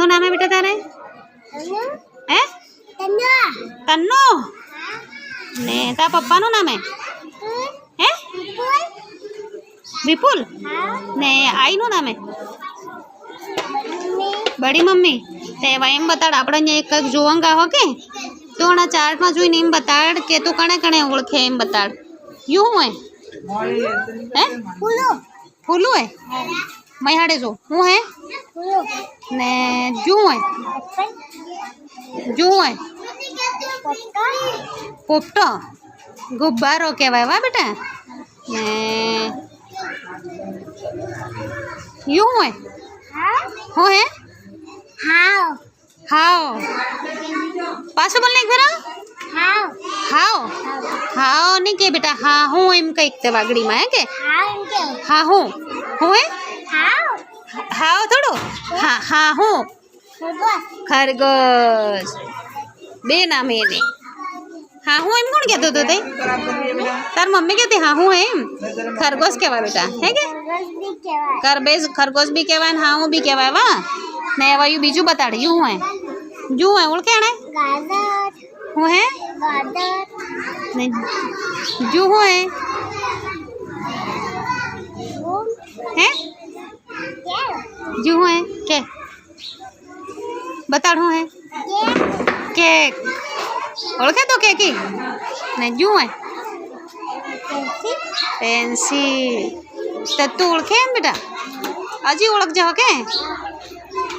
શું નામ હે બેટા તારે? હે તન્નો ને તારા પપ્પાનું નામ હે વિપુલ ને આઈનું નામ હે બડી મમ્મી તે એમ બતાડ આપણે અહીંયા એક કંઈક જોવાંગા હો કે તું આના ચાર્ટમાં જોઈને એમ બતાડ કે તું કણે કણે ઓળખે એમ બતાડ યુ હોય હે ફૂલું હે મૈહાડે જો હું હે ને જુ હોય પોપટો ગુબ્બારો કહેવાય વા બેટા ને યુ હોય હું હે હાવ પાછું બોલ ને ખરા હાવ હાવ નહીં કે બેટા હા હું એમ કંઈક તે વાગડીમાં હે કે હા હું હે હાવ થોડું હા હા હું ખરગોશ બે નામ એને હા હું એમ કોણ કહેતો હતો તે તાર મમ્મી કહેતી હા હું એમ ખરગોશ કહેવાય બેટા હે કે ખરગોશ બી કહેવાય ને હા હું બી કહેવાય વા ને એવા બીજું બતાડે યુ હોય ઓળખે ને હું હે ને જુ હોય હે જુ હોય કે બતાડ હું હે કેક ઓળખે તો કેકી ને જુ હોય પેન્સિલ તો તું ઓળખે ને બેટા હજી ઓળખજો કે